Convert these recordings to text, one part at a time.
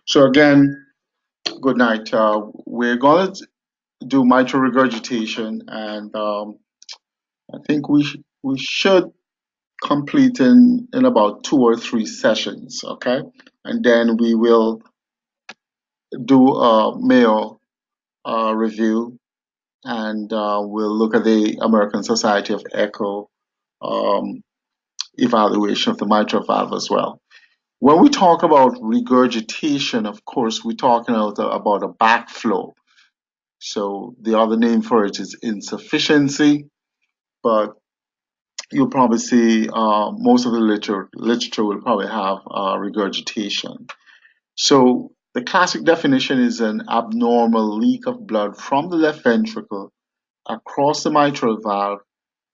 So again, good night. We're going to do mitral regurgitation, and I think we should complete in about 2 or 3 sessions. Okay, and then we will do a Mayo review, and we'll look at the American Society of Echo um, evaluation of the mitral valve as well. When we talk about regurgitation, of course, we're talking about a backflow. So the other name for it is insufficiency, but you'll probably see most of the literature will probably have regurgitation. So the classic definition is an abnormal leak of blood from the left ventricle across the mitral valve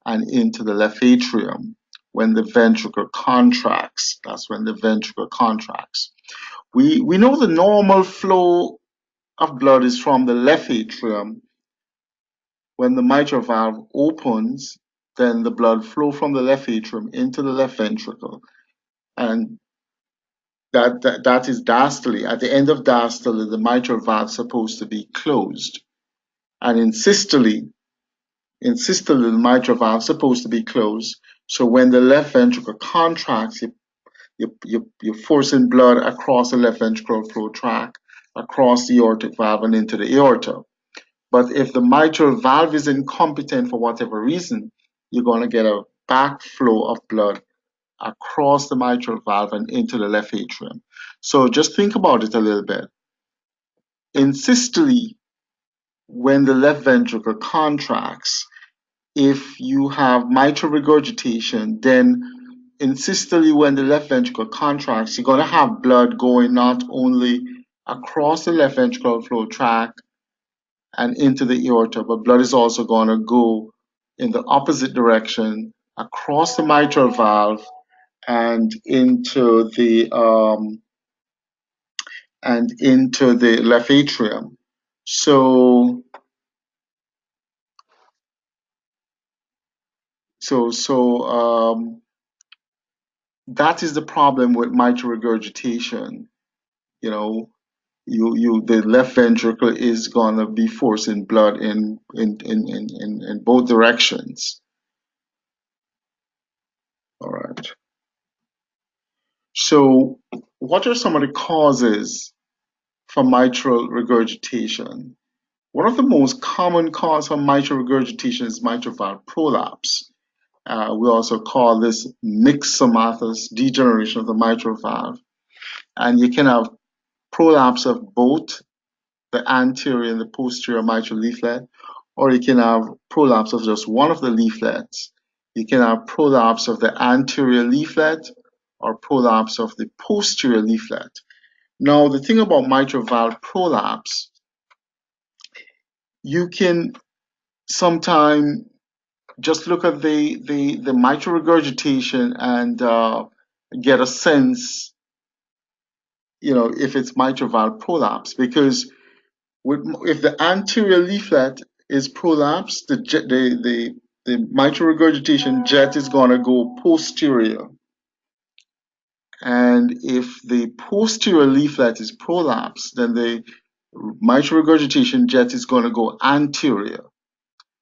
and into the left atrium when the ventricle contracts. That's when the ventricle contracts. We know the normal flow of blood is from the left atrium. When the mitral valve opens, then the blood flow from the left atrium into the left ventricle, and that is diastole. At the end of diastole, the mitral valve is supposed to be closed, and in systole, the mitral valve is supposed to be closed. So when the left ventricle contracts, you're forcing blood across the left ventricular flow tract, across the aortic valve, and into the aorta. But if the mitral valve is incompetent for whatever reason, you're going to get a backflow of blood across the mitral valve and into the left atrium. So just think about it a little bit. In systole, when the left ventricle contracts, if you have mitral regurgitation, then in systole, when the left ventricle contracts, you're going to have blood going not only across the left ventricular flow tract and into the aorta, but blood is also going to go in the opposite direction across the mitral valve and into the left atrium. So that is the problem with mitral regurgitation. You know, the left ventricle is gonna be forcing blood in both directions. All right. So what are some of the causes for mitral regurgitation? One of the most common causes for mitral regurgitation is mitral valve prolapse. We also call this myxomatous degeneration of the mitral valve. And you can have prolapse of both the anterior and the posterior mitral leaflet, or you can have prolapse of just one of the leaflets. You can have prolapse of the anterior leaflet or prolapse of the posterior leaflet. Now, the thing about mitral valve prolapse, you can sometimes just look at the mitral regurgitation and get a sense, if it's mitral valve prolapse, because if the anterior leaflet is prolapsed, the mitral regurgitation jet is going to go posterior. And if the posterior leaflet is prolapsed, then the mitral regurgitation jet is going to go anterior.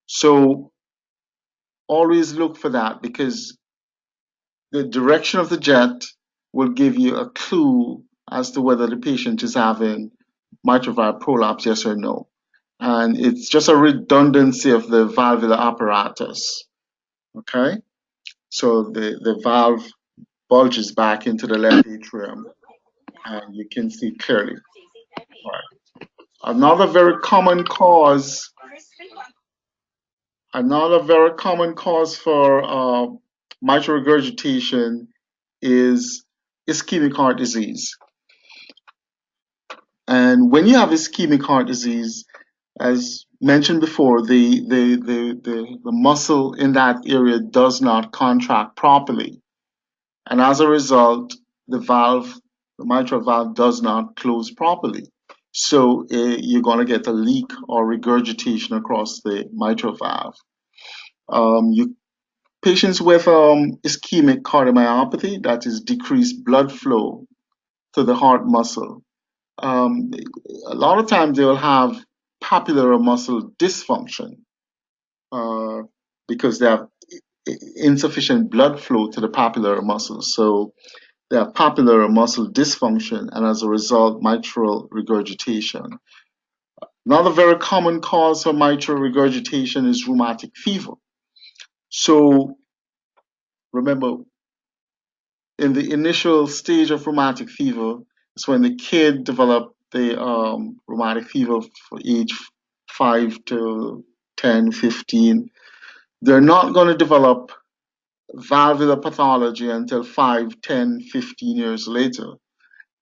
So always look for that, because the direction of the jet will give you a clue as to whether the patient is having mitral valve prolapse, yes or no. And it's just a redundancy of the valvular apparatus. Okay, so the valve bulges back into the left atrium, and you can see clearly. Right. Another very common cause, another very common cause for mitral regurgitation is ischemic heart disease. And when you have ischemic heart disease, as mentioned before, the muscle in that area does not contract properly. And as a result, the mitral valve does not close properly. So you're going to get a leak or regurgitation across the mitral valve. Patients with ischemic cardiomyopathy, that is decreased blood flow to the heart muscle, Um, a lot of times they will have papillary muscle dysfunction uh, because they have insufficient blood flow to the papillary muscles. So they have papillary muscle dysfunction, and as a result, mitral regurgitation. Another very common cause for mitral regurgitation is rheumatic fever. So remember, in the initial stage of rheumatic fever, it's when the kid develop the rheumatic fever for age 5 to 10, 15. They're not going to develop valvular pathology until 5, 10, 15 years later.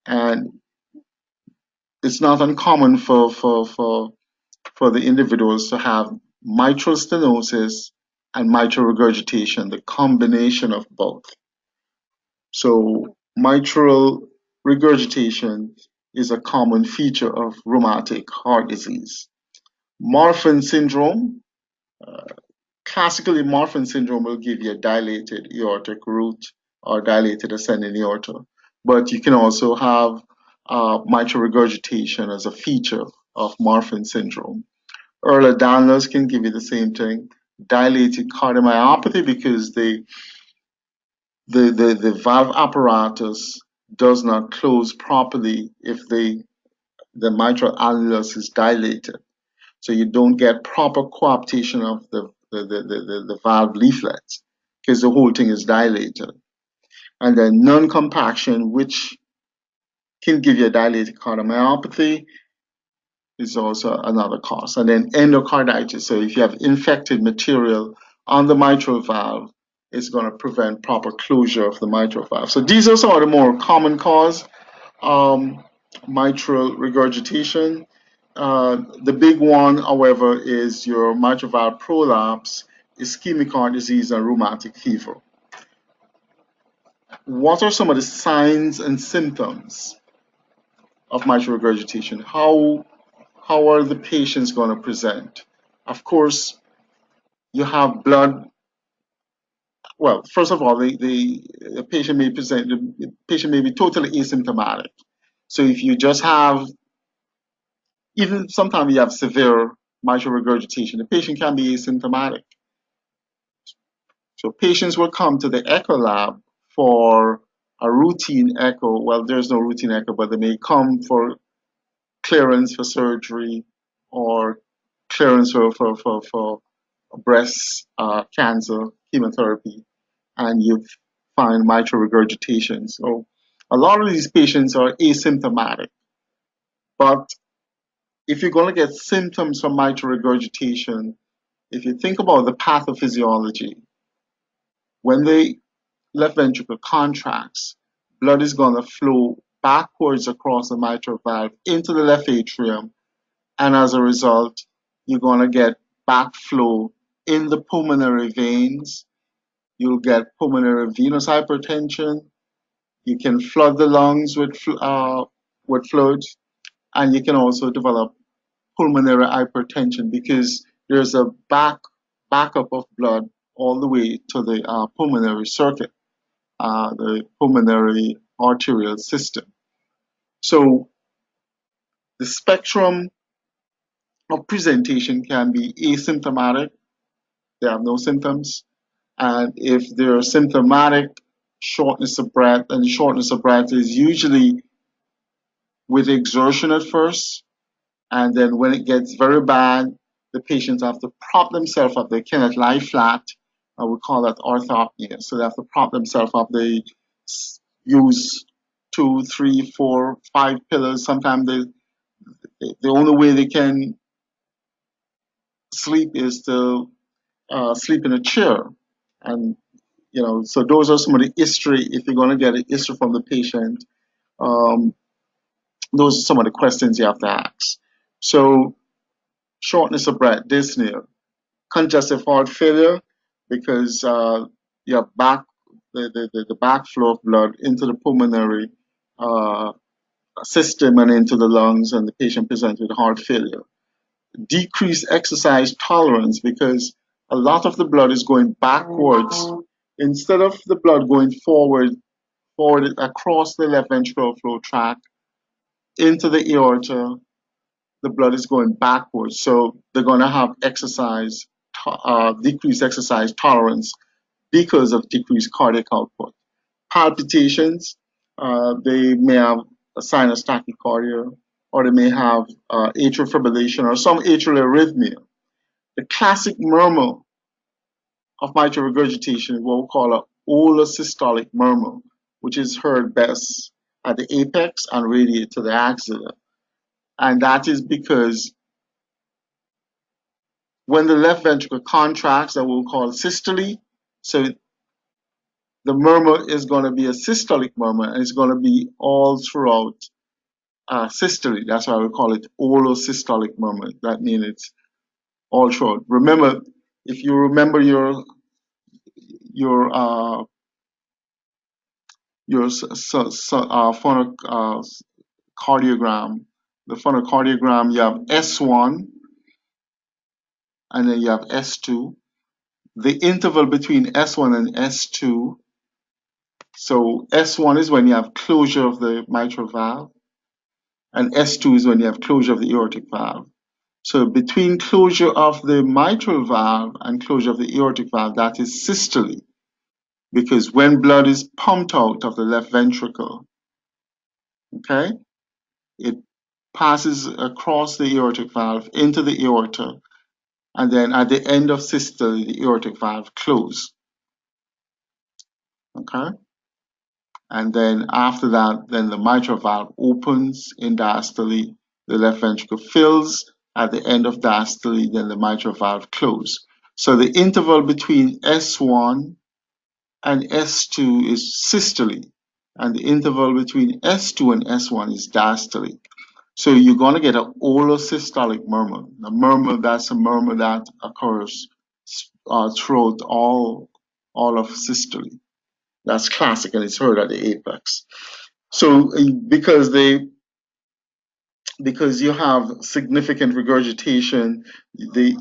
And it's not uncommon for the individuals to have mitral stenosis and mitral regurgitation, the combination of both. So mitral regurgitation is a common feature of rheumatic heart disease. Marfan syndrome, classically Marfan syndrome will give you a dilated aortic root or dilated ascending aorta, but you can also have mitral regurgitation as a feature of Marfan syndrome. Ehlers-Danlos can give you the same thing, dilated cardiomyopathy because the valve apparatus does not close properly if the mitral annulus is dilated. So you don't get proper coaptation of the valve leaflets because the whole thing is dilated. And then non-compaction, which can give you a dilated cardiomyopathy, is also another cause. And then endocarditis. So if you have infected material on the mitral valve, it's going to prevent proper closure of the mitral valve. So these are some of the more common cause mitral regurgitation. The big one, however, is your mitral valve prolapse, ischemic heart disease, and rheumatic fever. What are some of the signs and symptoms of mitral regurgitation? How are the patients going to present? Of course, you have blood. Well, first of all, the patient may present. The patient may be totally asymptomatic. So if you just have, even sometimes you have severe mitral regurgitation, the patient can be asymptomatic. So patients will come to the echo lab for a routine echo. Well, there's no routine echo, but they may come for clearance for surgery or clearance for breast cancer chemotherapy, and you find mitral regurgitation. So a lot of these patients are asymptomatic, but if you're going to get symptoms from mitral regurgitation, if you think about the pathophysiology, when the left ventricle contracts, blood is going to flow backwards across the mitral valve into the left atrium, and as a result, you're going to get backflow in the pulmonary veins. You'll get pulmonary venous hypertension. You can flood the lungs with fluid, and you can also develop pulmonary hypertension because there's a backup of blood all the way to the pulmonary circuit, the pulmonary arterial system. So the spectrum of presentation can be asymptomatic, they have no symptoms, and if they're symptomatic, shortness of breath, and shortness of breath is usually with exertion at first, and then when it gets very bad, the patients have to prop themselves up. They cannot lie flat. We call that orthopnea. So they have to prop themselves up. They use 2, 3, 4, 5 pillows. Sometimes the only way they can sleep is to sleep in a chair. And, so those are some of the history. If you're going to get a history from the patient, um, those are some of the questions you have to ask. So shortness of breath, dyspnea, congestive heart failure, because you have the backflow of blood into the pulmonary system and into the lungs, and the patient presents with heart failure. Decreased exercise tolerance, because a lot of the blood is going backwards instead of the blood going forward across the left ventricular flow tract. into the aorta, the blood is going backwards. So they're going to have decreased exercise tolerance because of decreased cardiac output. Palpitations, they may have a sign of tachycardia, or they may have atrial fibrillation or some atrial arrhythmia. The classic murmur of mitral regurgitation is what we call a holosystolic murmur, which is heard best at the apex and radiate to the axilla. And that is because when the left ventricle contracts, that we'll call systole, so the murmur is going to be a systolic murmur, and it's going to be all throughout systole. That's why we call it holosystolic murmur. That means it's all throughout. Remember, if you remember your phonocardiogram, the phonocardiogram, you have S1 and then you have S2. The interval between S1 and S2, so S1 is when you have closure of the mitral valve, and S2 is when you have closure of the aortic valve. So between closure of the mitral valve and closure of the aortic valve, that is systole, because when blood is pumped out of the left ventricle, okay, it passes across the aortic valve into the aorta, and then at the end of systole, the aortic valve closes, okay? And then after that, then the mitral valve opens in diastole, the left ventricle fills, at the end of diastole, then the mitral valve closes. So the interval between S1 and S2 is systole, and the interval between S2 and S1 is diastole. So you're going to get an holosystolic murmur. A murmur, that's a murmur that occurs throughout all of systole. That's classic, and it's heard at the apex. So because you have significant regurgitation, the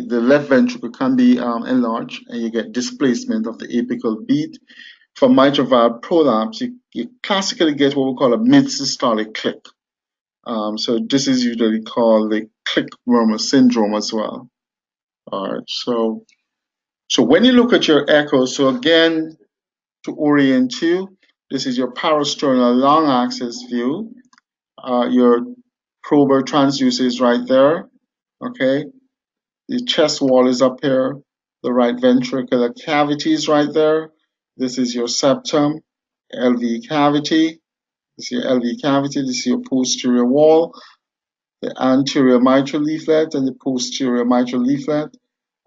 left ventricle can be enlarged, and you get displacement of the apical beat. For mitral valve prolapse, you classically get what we call a mid-systolic click. So this is usually called the click murmur syndrome as well. All right. So when you look at your echo, so again, to orient you, this is your parasternal long axis view. Your prober transducer is right there. Okay. The chest wall is up here. The right ventricular cavity is right there. This is your septum, LV cavity. This is your LV cavity. This is your posterior wall. The anterior mitral leaflet and the posterior mitral leaflet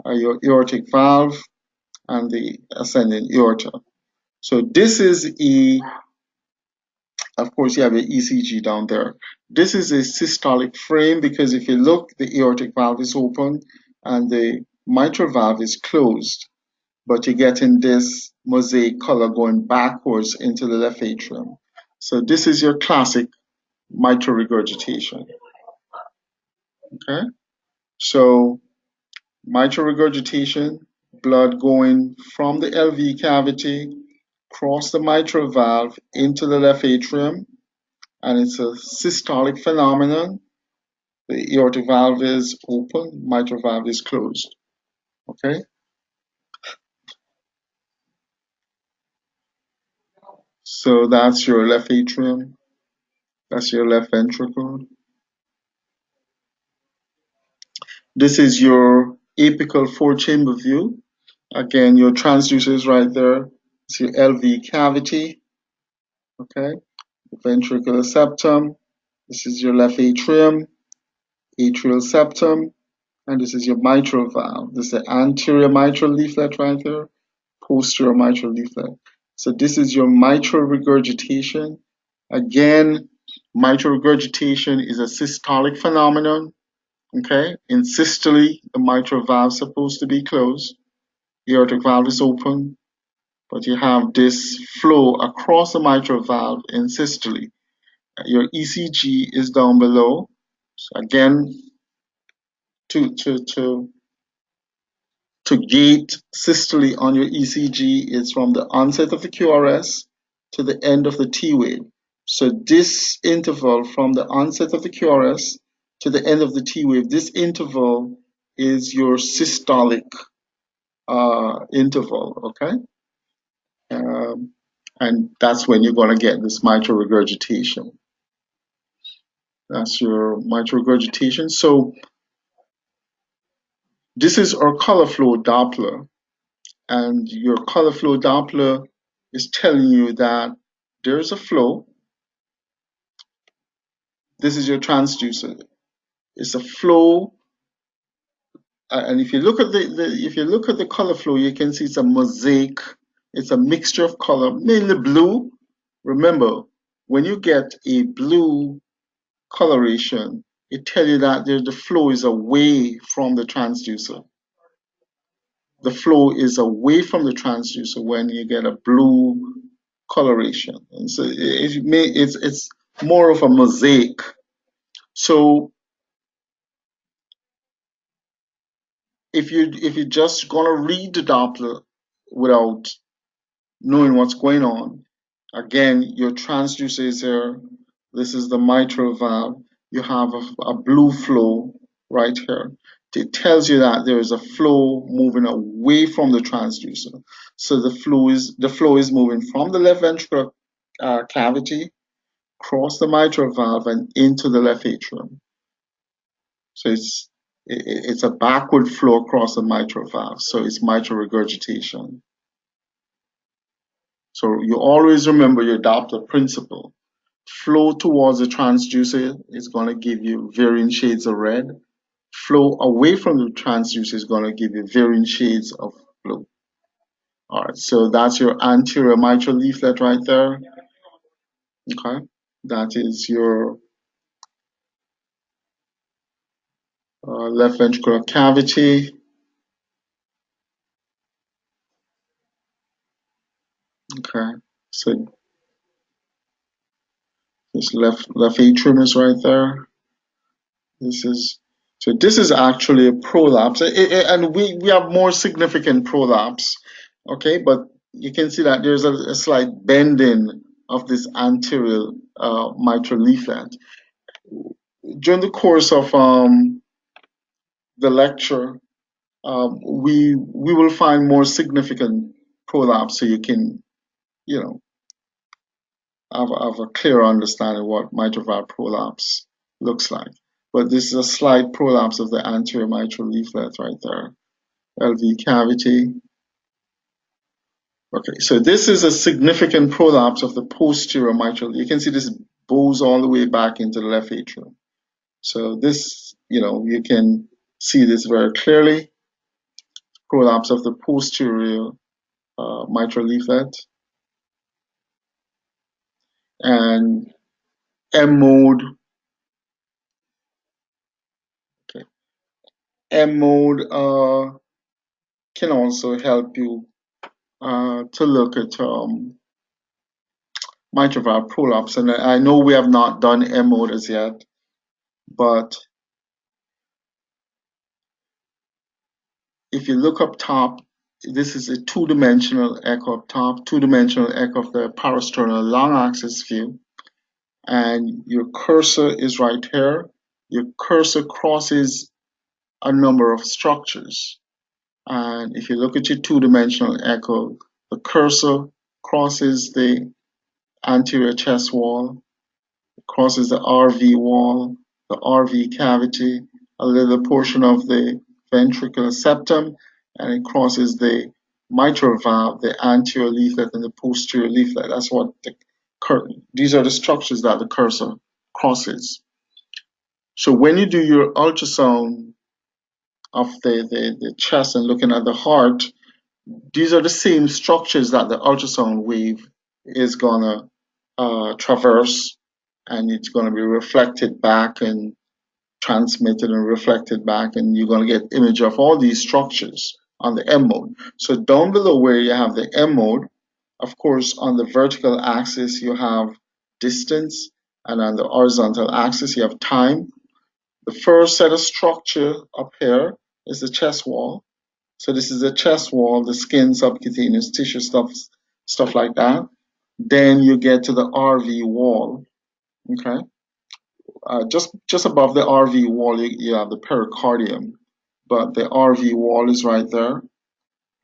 are your aortic valve and the ascending aorta. So this is of course, you have your ECG down there. This is a systolic frame because if you look, the aortic valve is open and the mitral valve is closed, but you're getting this mosaic color going backwards into the left atrium. So this is your classic mitral regurgitation. Okay, so mitral regurgitation, blood going from the LV cavity, across the mitral valve into the left atrium, and it's a systolic phenomenon. The aortic valve is open, mitral valve is closed. Okay? So that's your left atrium, that's your left ventricle. This is your apical four-chamber view. Again, your transducer is right there. It's your LV cavity. Okay? The ventricular septum. This is your left atrium, atrial septum, and this is your mitral valve. This is the anterior mitral leaflet right there, posterior mitral leaflet. So this is your mitral regurgitation. Again, mitral regurgitation is a systolic phenomenon. Okay, in systole, the mitral valve is supposed to be closed. The aortic valve is open, but you have this flow across the mitral valve in systole. Your ECG is down below. So again, to gate systole on your ECG is from the onset of the QRS to the end of the T wave. So this interval from the onset of the QRS to the end of the T wave, this interval is your systolic interval, okay? And that's when you're going to get this mitral regurgitation. That's your mitral regurgitation. So this is our color flow Doppler, and your color flow Doppler is telling you that there's a flow. This is your transducer. It's a flow, and if you look at the color flow, you can see it's a mosaic. It's a mixture of color, mainly blue. Remember, when you get a blue coloration, it tells you that the flow is away from the transducer. The flow is away from the transducer when you get a blue coloration, and so it's more of a mosaic. So if you're just gonna read the Doppler without knowing what's going on, again, your transducer is here. This is the mitral valve. You have a blue flow right here. It tells you that there is a flow moving away from the transducer. So the flow is moving from the left ventricular cavity, across the mitral valve, and into the left atrium. So it's a backward flow across the mitral valve. So it's mitral regurgitation. So you always remember your Doppler principle. Flow towards the transducer is going to give you varying shades of red. Flow away from the transducer is going to give you varying shades of blue. All right, so that's your anterior mitral leaflet right there. Okay, that is your left ventricular cavity. Okay, so this left atrium is right there. This is actually a prolapse, and we have more significant prolapse. Okay, but you can see that there's a slight bending of this anterior mitral leaflet. During the course of the lecture, we will find more significant prolapse, so you can, you know, have a clear understanding of what mitral valve prolapse looks like. But this is a slight prolapse of the anterior mitral leaflet right there. LV cavity. Okay, so this is a significant prolapse of the posterior mitral. You can see this bows all the way back into the left atrium. So this, you can see this very clearly. Prolapse of the posterior mitral leaflet. And M mode. Okay. M mode can also help you to look at mitral valve prolapse. And I know we have not done M mode as yet, but if you look up top, this is a two-dimensional echo up top, two-dimensional echo of the parasternal long axis view. And your cursor is right here. Your cursor crosses a number of structures. And if you look at your two-dimensional echo, the cursor crosses the anterior chest wall, crosses the RV wall, the RV cavity, a little portion of the ventricular septum, and it crosses the mitral valve, the anterior leaflet, and the posterior leaflet. That's what these are the structures that the cursor crosses. So when you do your ultrasound of the chest and looking at the heart, these are the same structures that the ultrasound wave is gonna traverse, and it's gonna be reflected back and transmitted and reflected back, and you're gonna get image of all these structures on the M mode. So down below where you have the M mode, of course, on the vertical axis you have distance, and on the horizontal axis you have time. The first set of structure up here is the chest wall. So this is the chest wall, the skin, subcutaneous tissue, stuff like that. Then you get to the RV wall. Okay, just above the RV wall, you have the pericardium, but the RV wall is right there,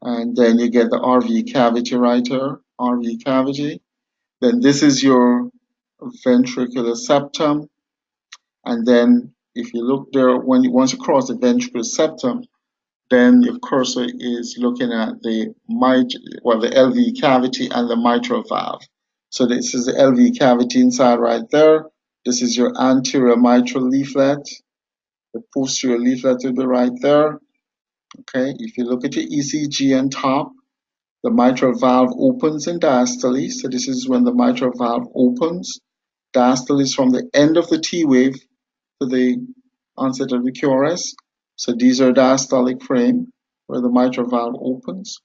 and then you get the RV cavity right here. RV cavity. Then this is your ventricular septum, and then if you look there, once you cross the ventricular septum, then your cursor is looking at the LV cavity and the mitral valve. So this is the LV cavity inside right there. This is your anterior mitral leaflet. The posterior leaflet will be right there. Okay, if you look at your ECG on top, the mitral valve opens in diastole. So this is when the mitral valve opens. Diastole is from the end of the T wave to the onset of the QRS. So these are diastolic frame where the mitral valve opens.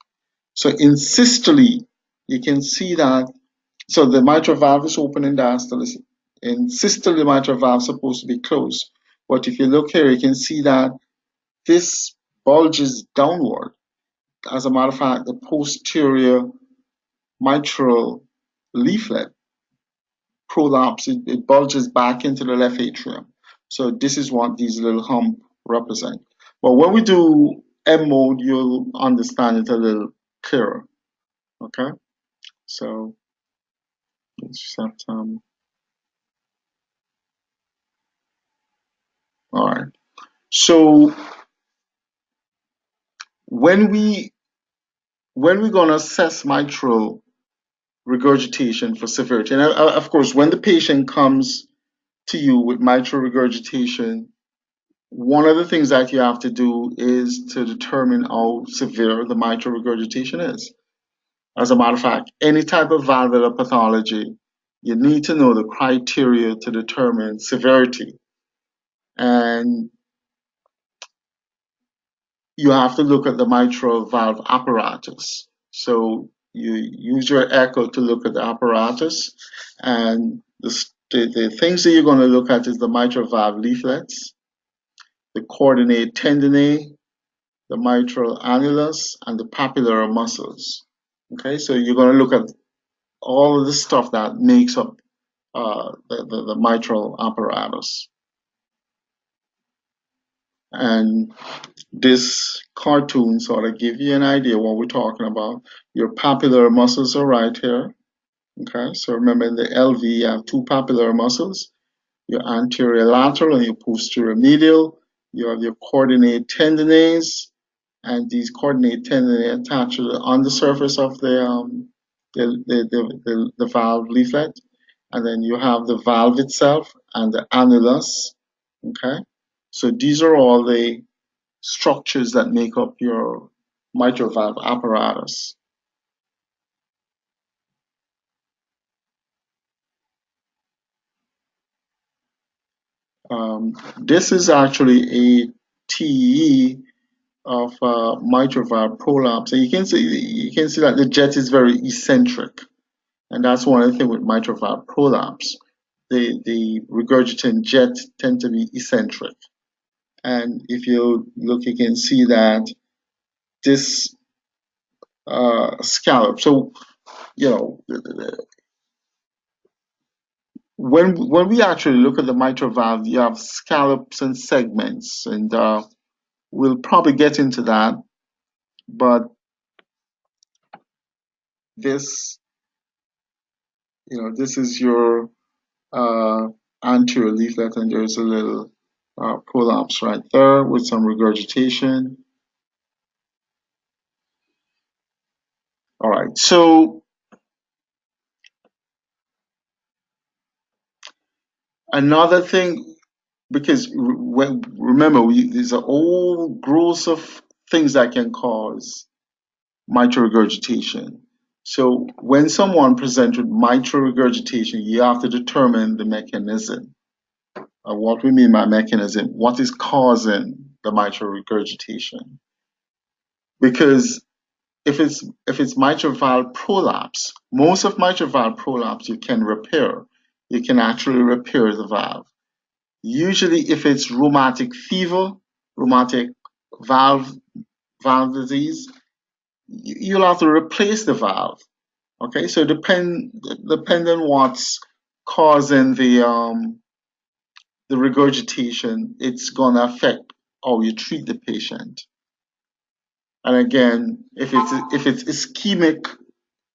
So in systole, you can see that. So the mitral valve is open in diastole. In systole, the mitral valve is supposed to be closed. But if you look here, you can see that this bulges downward. As a matter of fact, the posterior mitral leaflet prolapse, it bulges back into the left atrium. So this is what these little hump represent. But when we do M mode, you'll understand it a little clearer. Okay, so let's set all right. So when we're gonna assess mitral regurgitation for severity, and of course, when the patient comes to you with mitral regurgitation, one of the things that you have to do is to determine how severe the mitral regurgitation is. As a matter of fact, any type of valvular pathology, you need to know the criteria to determine severity. And you have to look at the mitral valve apparatus. So you use your echo to look at the apparatus. And the things that you're going to look at is the mitral valve leaflets, the coordinate tendineae, the mitral annulus, and the papillary muscles. Okay, so you're going to look at all of the stuff that makes up the mitral apparatus. And this cartoon sort of give you an idea what we're talking about. Your papillary muscles are right here. Okay, so remember in the LV you have two papillary muscles, your anterior lateral and your posterior medial. You have your coordinate tendineae, and these coordinate tendineae attach to the undersurface of the valve leaflet, and then you have the valve itself and the annulus. Okay, so these are all the structures that make up your mitral valve apparatus. This is actually a TE of mitral valve prolapse, and you can see that the jet is very eccentric, and that's one of the things with mitral valve prolapse. The regurgitant jet tend to be eccentric, and if you look, you can see that this scallop. So you know, when we actually look at the mitral valve, you have scallops and segments, and we'll probably get into that. But this, this is your anterior leaflet, and there's a little prolapse right there with some regurgitation. All right, so another thing, because remember, there's a whole gross of things that can cause mitral regurgitation. So when someone presents with mitral regurgitation, you have to determine the mechanism. What we mean by mechanism, what is causing the mitral regurgitation? Because if it's mitral valve prolapse, most of mitral valve prolapse you can repair. You can actually repair the valve. Usually, if it's rheumatic fever, rheumatic valve disease, you'll have to replace the valve. Okay, so depend on what's causing the regurgitation, it's gonna affect how you treat the patient. And again, if it's ischemic,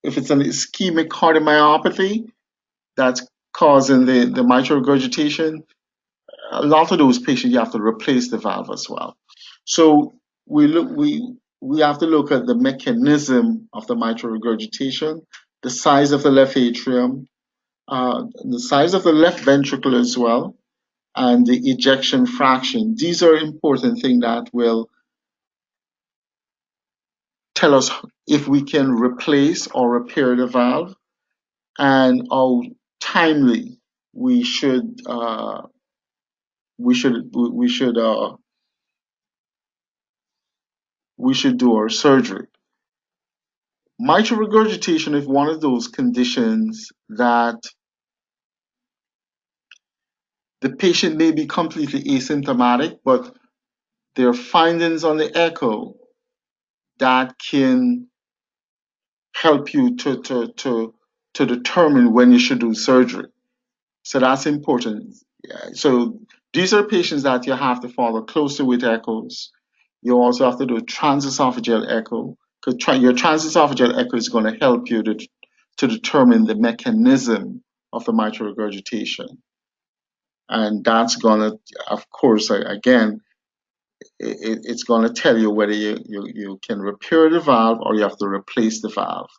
if it's an ischemic cardiomyopathy that's causing the mitral regurgitation, a lot of those patients you have to replace the valve as well. So we have to look at the mechanism of the mitral regurgitation, the size of the left atrium, the size of the left ventricle as well, and the ejection fraction. These are important things that will tell us if we can replace or repair the valve and how timely we should we should we should uh, we should do our surgery. Mitral regurgitation is one of those conditions that the patient may be completely asymptomatic, but there are findings on the echo that can help you to determine when you should do surgery. So that's important. Yeah, so these are patients that you have to follow closely with echoes. You also have to do a transesophageal echo because your transesophageal echo is going to help you to determine the mechanism of the mitral regurgitation. And that's going to, of course, again, it's going to tell you whether you can repair the valve or you have to replace the valve.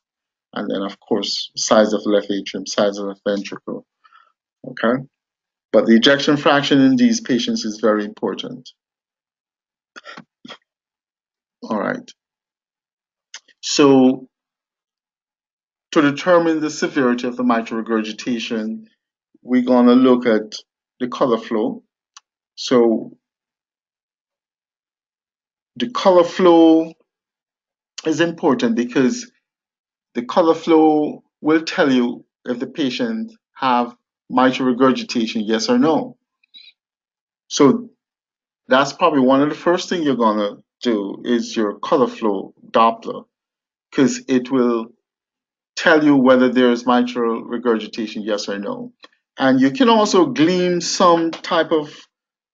And then, of course, size of the left atrium, size of the ventricle. Okay. But the ejection fraction in these patients is very important. All right. So to determine the severity of the mitral regurgitation, we're going to look at the color flow. So the color flow is important because the color flow will tell you if the patient have mitral regurgitation, yes or no. So that's probably one of the first things you're going to do is your color flow Doppler because it will tell you whether there is mitral regurgitation, yes or no. And you can also glean some type of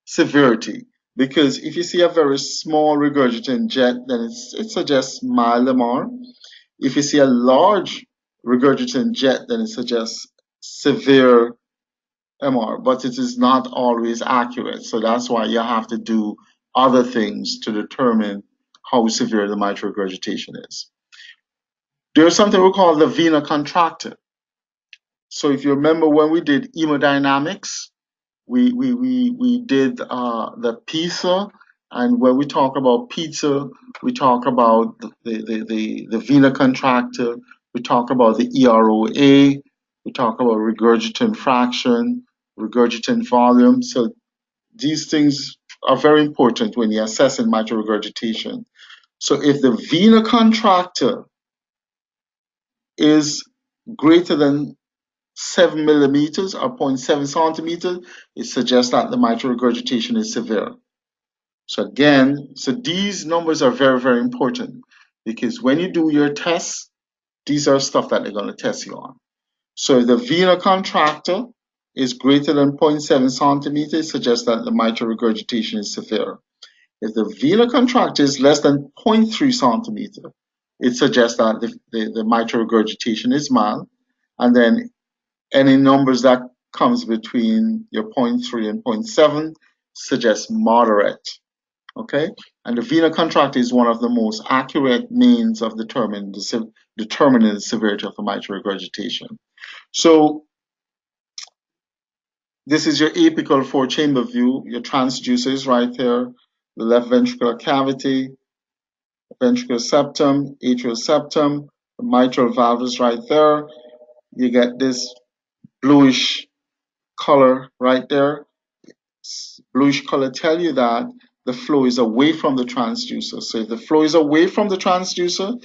severity because if you see a very small regurgitant jet, then it suggests mild MR. If you see a large regurgitant jet, then it suggests severe MR, but it is not always accurate. So that's why you have to do other things to determine how severe the mitral regurgitation is. There's something we call the vena contracta. So if you remember when we did hemodynamics, we did the PISA, and when we talk about PISA, we talk about the vena contracta, we talk about the EROA, we talk about regurgitant fraction, regurgitant volume. So these things are very important when you're assessing mitral regurgitation. So if the vena contracta is greater than 7 millimeters or zero point 0.7 centimeters, it suggests that the mitral regurgitation is severe. So again, so these numbers are very, very important because when you do your tests, these are stuff that they're going to test you on. So if the vena contracta is greater than 0.7 centimeters, it suggests that the mitral regurgitation is severe. If the vena contracta is less than 0.3 centimeter, it suggests that the mitral regurgitation is mild. And then any numbers that comes between your zero point 0.3 and zero point 0.7 suggests moderate. Okay, and the vena contracta is one of the most accurate means of determining the severity of the mitral regurgitation. So this is your apical four-chamber view. Your transducer is right there. The left ventricular cavity, ventricular septum, atrial septum. The mitral valve is right there. You get this bluish color right there. Bluish color tell you that the flow is away from the transducer. So if the flow is away from the transducer,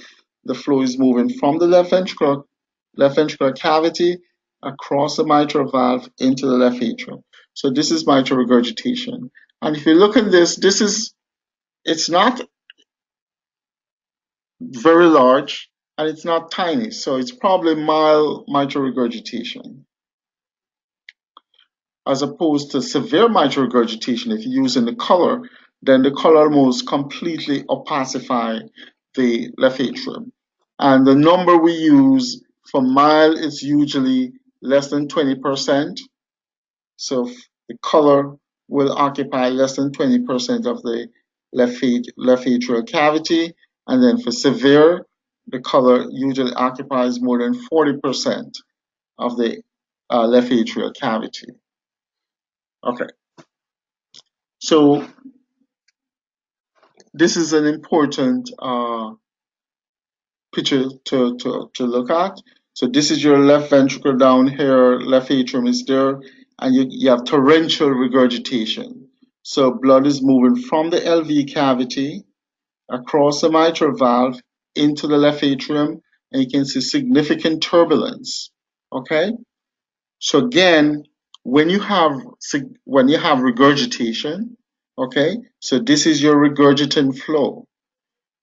the flow is moving from the left ventricular cavity across the mitral valve into the left atrium. So this is mitral regurgitation. And if you look at this, it's not very large. and it's not tiny, so it's probably mild mitral regurgitation. As opposed to severe mitral regurgitation, if you're using the color, then the color almost completely opacify the left atrium. And the number we use for mild is usually less than 20%. So the color will occupy less than 20% of the left atrial cavity. And then for severe, the color usually occupies more than 40% of the left atrial cavity. Okay, so this is an important picture to look at. So this is your left ventricle down here, left atrium is there, and you have torrential regurgitation. So blood is moving from the LV cavity across the mitral valve into the left atrium, and you can see significant turbulence. Okay, so again, when you have regurgitation, okay, so this is your regurgitant flow.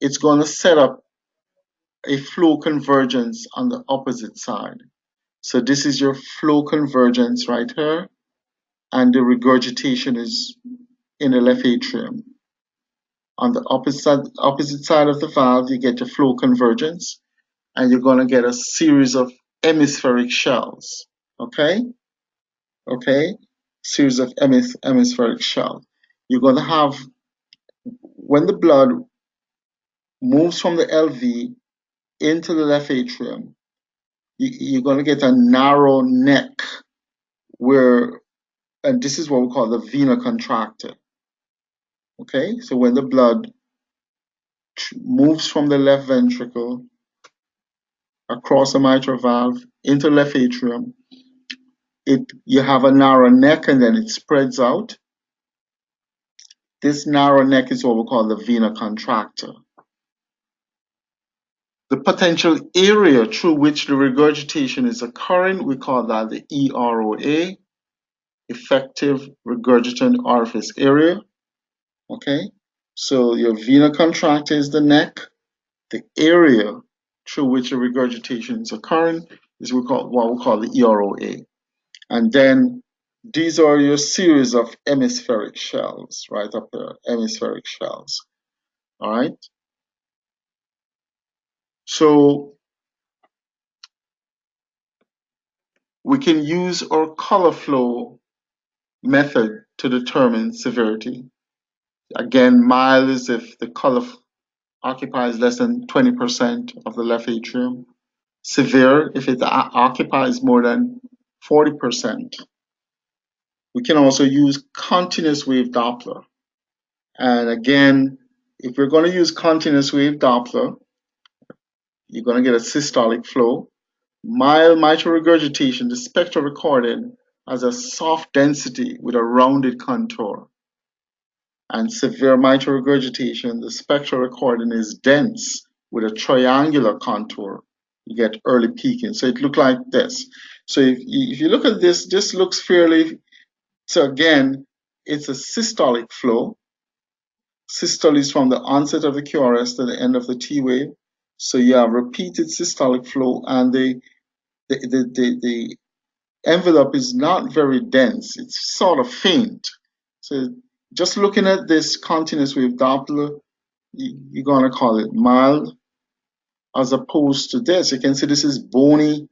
It's going to set up a flow convergence on the opposite side. So this is your flow convergence right here, and the regurgitation is in the left atrium. On the opposite side of the valve, you get your flow convergence, and you're going to get a series of hemispheric shells. Okay? Okay? Series of hemispheric shells. You're going to have, when the blood moves from the LV into the left atrium, you're going to get a narrow neck where, and this is what we call the vena contracta. Okay, so when the blood moves from the left ventricle across the mitral valve into the left atrium, you have a narrow neck and then it spreads out. This narrow neck is what we call the vena contracta. The potential area through which the regurgitation is occurring, we call that the EROA, effective regurgitant orifice area. Okay, so your vena contracta is the neck. The area through which the regurgitation is occurring is what we call the EROA. And then these are your series of hemispheric shells right up there, hemispheric shells. All right. So we can use our color flow method to determine severity. Again, mild is if the color occupies less than 20% of the left atrium. Severe if it occupies more than 40%. We can also use continuous wave Doppler. And again, if we're going to use continuous wave Doppler, you're going to get a systolic flow. Mild mitral regurgitation, the spectral recording has a soft density with a rounded contour. And severe mitral regurgitation, the spectral recording is dense with a triangular contour. You get early peaking. So it looks like this. So if you look at this, this looks fairly, so again, it's a systolic flow. Systole is from the onset of the QRS to the end of the T wave. So you have repeated systolic flow, and the envelope is not very dense. It's sort of faint. So just looking at this continuous wave Doppler, you're going to call it mild. As opposed to this, you can see this is bony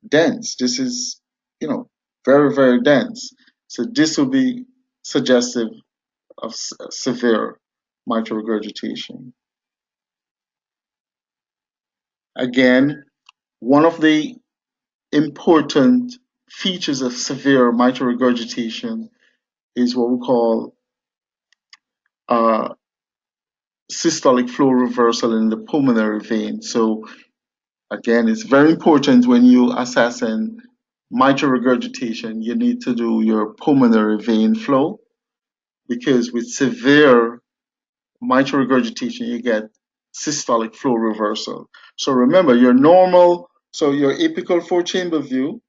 dense. This is, very, very dense. So this will be suggestive of severe mitral regurgitation. Again, one of the important features of severe mitral regurgitation is what we call systolic flow reversal in the pulmonary vein. So again, it's very important when you assessing mitral regurgitation, you need to do your pulmonary vein flow, because with severe mitral regurgitation, you get systolic flow reversal. So remember, your apical four-chamber view,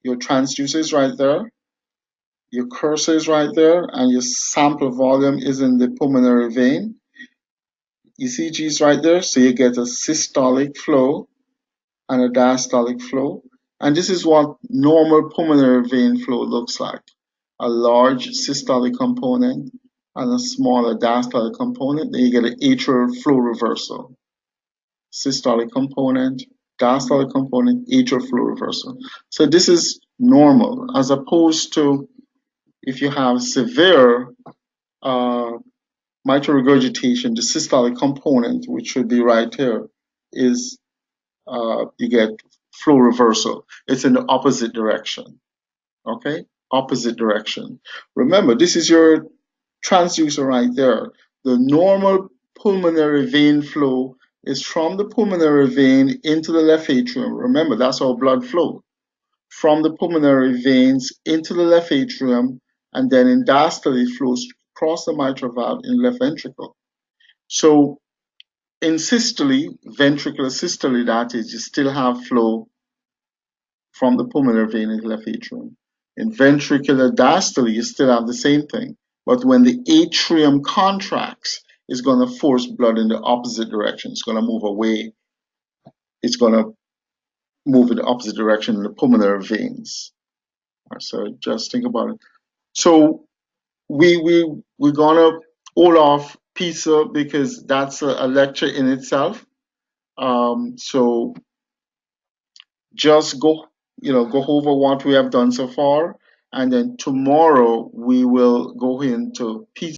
your transducer is right there, your cursor is right there, and your sample volume is in the pulmonary vein. ECGs right there. So you get a systolic flow and a diastolic flow. And this is what normal pulmonary vein flow looks like. A large systolic component and a smaller diastolic component. Then you get an atrial flow reversal. Systolic component, diastolic component, atrial flow reversal. So this is normal, as opposed to if you have severe mitral regurgitation, the systolic component, which should be right here, is you get flow reversal. It's in the opposite direction. Okay, opposite direction. Remember, this is your transducer right there. The normal pulmonary vein flow is from the pulmonary vein into the left atrium. Remember, that's how blood flows from the pulmonary veins into the left atrium, and then in diastole it flows across the mitral valve in the left ventricle. So in systole, ventricular systole, that is, you still have flow from the pulmonary vein into the left atrium. In ventricular diastole, you still have the same thing. But when the atrium contracts, it's going to force blood in the opposite direction. It's going to move away. It's going to move in the opposite direction in the pulmonary veins. So just think about it. So we're gonna hold off pizza because that's a lecture in itself. So just go over what we have done so far, and then tomorrow we will go into pizza.